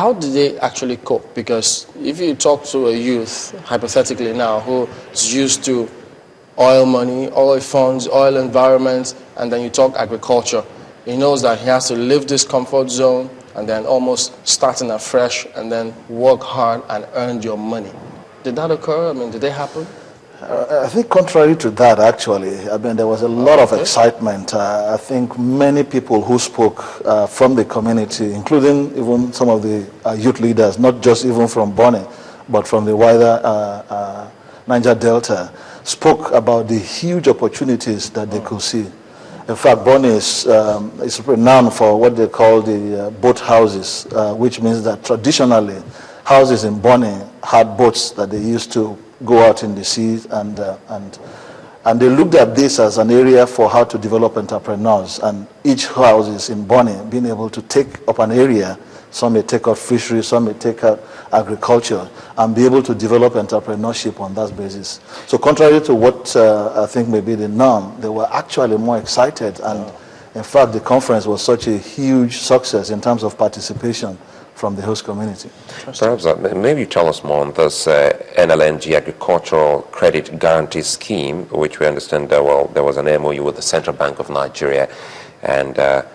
how do they actually cope? Because if you talk to a youth, hypothetically now, who is used to oil money, oil funds, oil environments, and then you talk agriculture, he knows that he has to leave this comfort zone and then almost starting afresh and then work hard and earn your money. Did that occur? I mean, did they happen? I think contrary to that, actually, I mean, there was a lot of excitement. I think many people who spoke from the community, including even some of the youth leaders, not just even from Bonny, but from the wider Niger Delta, spoke about the huge opportunities that they could see. In fact, Bonny is renowned for what they call the boat houses, which means that traditionally, houses in Bonny had boats that they used to go out in the seas, and they looked at this as an area for how to develop entrepreneurs. And each house is in Bonny being able to take up an area. Some may take up fishery, some may take up agriculture, and be able to develop entrepreneurship on that basis. So contrary to what I think may be the norm, they were actually more excited. And in fact, the conference was such a huge success in terms of participation from the host community. Perhaps maybe tell us more on this NLNG Agricultural Credit Guarantee Scheme, which we understand there was an MOU with the Central Bank of Nigeria, and the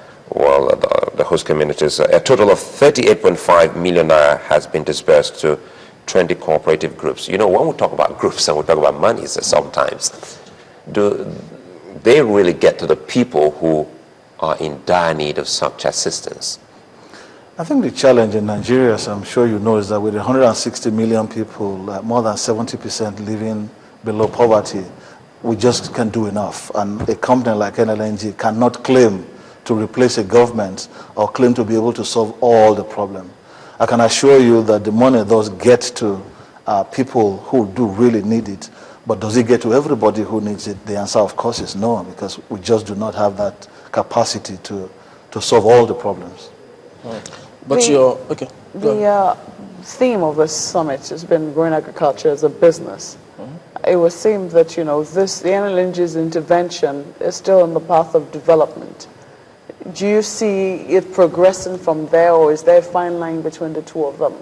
host communities. A total of 38.5 million naira has been disbursed to 20 cooperative groups. You know, when we talk about groups and we talk about money, sometimes do they really get to the people who are in dire need of such assistance? I think the challenge in Nigeria, as I'm sure you know, is that with 160 million people, more than 70% living below poverty, we just can't do enough. And a company like NLNG cannot claim to replace a government or claim to be able to solve all the problem. I can assure you that the money does get to people who do really need it, but does it get to everybody who needs it? The answer, of course, is no, because we just do not have that capacity to solve all the problems. Right. But the theme of this summit has been growing agriculture as a business. It would seem that, the NLNG's intervention is still on the path of development. Do you see it progressing from there, or is there a fine line between the two of them?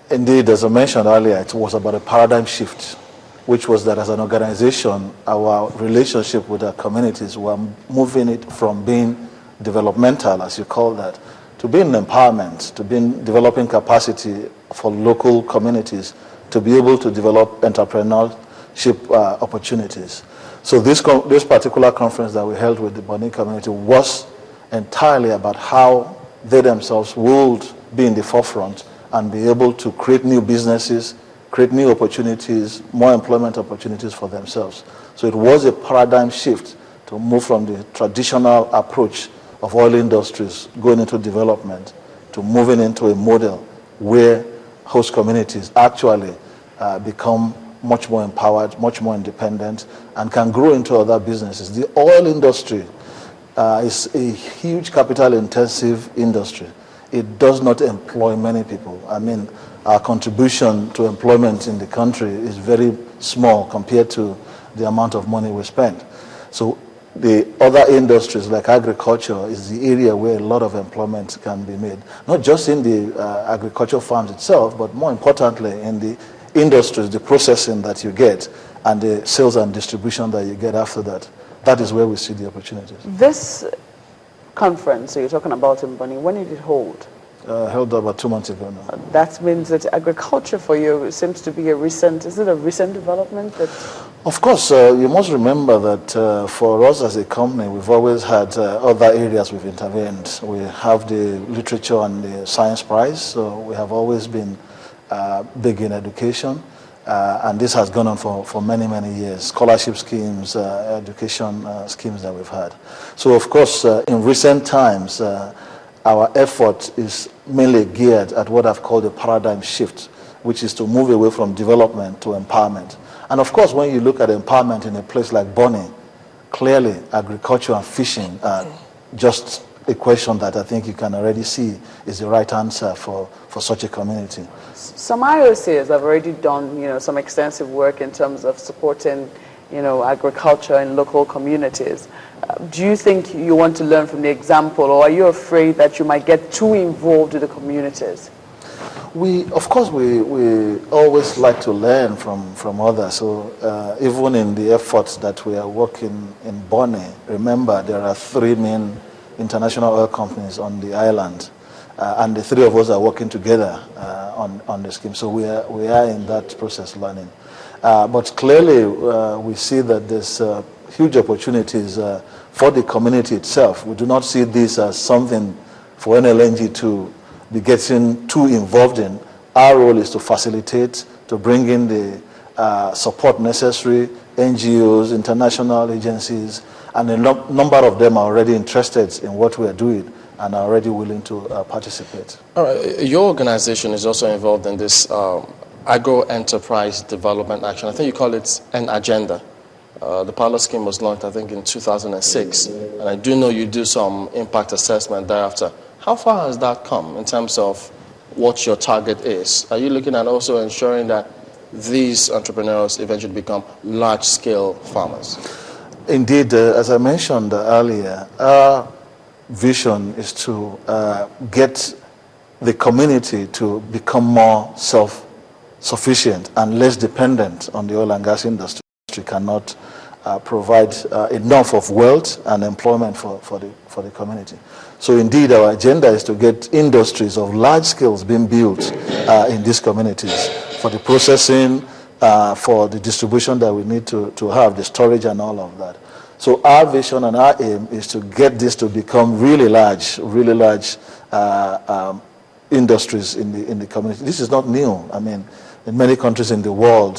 Indeed, as I mentioned earlier, it was about a paradigm shift, which was that as an organization, our relationship with our communities were moving it from being developmental, as you call that, to being empowerment, to being developing capacity for local communities to be able to develop entrepreneurship opportunities. So this particular conference that we held with the Bonny community was entirely about how they themselves would be in the forefront and be able to create new businesses, create new opportunities, more employment opportunities for themselves. So it was a paradigm shift to move from the traditional approach of oil industries going into development to moving into a model where host communities actually become much more empowered, much more independent, and can grow into other businesses. The oil industry is a huge capital-intensive industry. It does not employ many people. I mean, our contribution to employment in the country is very small compared to the amount of money we spend. So the other industries like agriculture is the area where a lot of employment can be made. Not just in the agricultural farms itself, but more importantly in the industries, the processing that you get and the sales and distribution that you get after that. That is where we see the opportunities. This conference you're talking about in Bonny, when did it hold? Held about 2 months ago now. That means that agriculture for you seems to be is it a recent development? Of course, you must remember that for us as a company, we've always had other areas we've intervened. We have the literature and the science prize, so we have always been big in education. And this has gone on for many, many years. Scholarship schemes, education schemes that we've had. So of course, in recent times, our effort is mainly geared at what I've called a paradigm shift, which is to move away from development to empowerment. And of course, when you look at empowerment in a place like Bonny, clearly agriculture and fishing are just a question that I think you can already see is the right answer for such a community. Some IOCs have already done, some extensive work in terms of supporting, agriculture in local communities. Do you think you want to learn from the example, or are you afraid that you might get too involved with the communities? Of course, we always like to learn from others. So even in the efforts that we are working in Bonny, remember there are 3 main international oil companies on the island, and the 3 of us are working together on the scheme. So we are in that process learning. But clearly, we see that there's huge opportunities for the community itself. We do not see this as something for NLNG to be getting too involved in. Our role is to facilitate, to bring in the support necessary, NGOs, international agencies, and a number of them are already interested in what we are doing and are already willing to participate. All right. Your organization is also involved in this agro-enterprise development action. I think you call it an agenda. The pilot scheme was launched, I think, in 2006, and I do know you do some impact assessment thereafter. How far has that come in terms of what your target is? Are you looking at also ensuring that these entrepreneurs eventually become large-scale farmers? Indeed, as I mentioned earlier, our vision is to get the community to become more self-sufficient and less dependent on the oil and gas industry. Cannot provide enough of wealth and employment for the community. So indeed, our agenda is to get industries of large scales being built in these communities for the processing, for the distribution that we need to have, the storage and all of that. So our vision and our aim is to get this to become really large industries in the community. This is not new. I mean, in many countries in the world,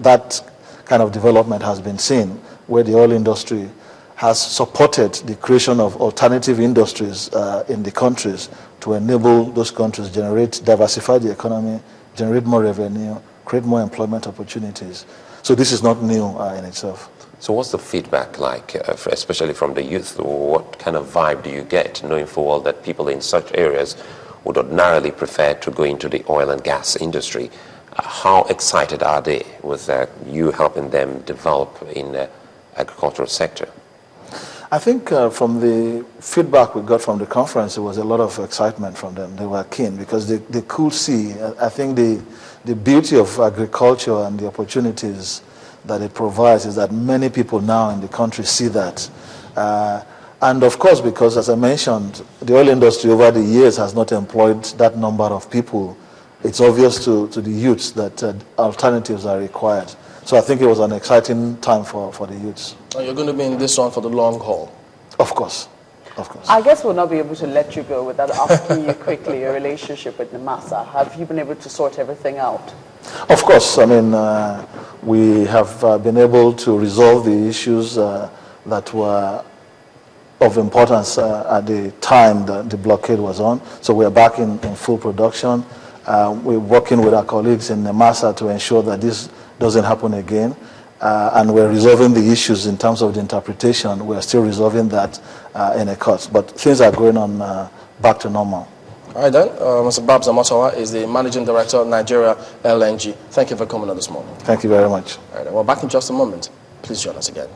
that kind of development has been seen, where the oil industry has supported the creation of alternative industries in the countries to enable those countries diversify the economy, generate more revenue, create more employment opportunities. So this is not new in itself. So what's the feedback like, especially from the youth? What kind of vibe do you get, knowing full well that people in such areas would ordinarily prefer to go into the oil and gas industry? How excited are they with you helping them develop in the agricultural sector? I think from the feedback we got from the conference, there was a lot of excitement from them. They were keen because they could see, I think the beauty of agriculture and the opportunities that it provides is that many people now in the country see that. And of course, because as I mentioned, the oil industry over the years has not employed that number of people, it's obvious to the youths that alternatives are required. So I think it was an exciting time for the youths. You're going to be in this one for the long haul? Of course. Of course. I guess we'll not be able to let you go without asking you quickly your relationship with NIMASA. Have you been able to sort everything out? Of course. I mean, we have been able to resolve the issues that were of importance at the time that the blockade was on. So we are back in full production. We're working with our colleagues in NIMASA to ensure that this doesn't happen again. And we're resolving the issues in terms of the interpretation. We're still resolving that in a court. But things are going on back to normal. All right then, Mr. Babs Amotawa is the Managing Director of Nigeria LNG. Thank you for coming on this morning. Thank you very much. All right, well, back in just a moment. Please join us again.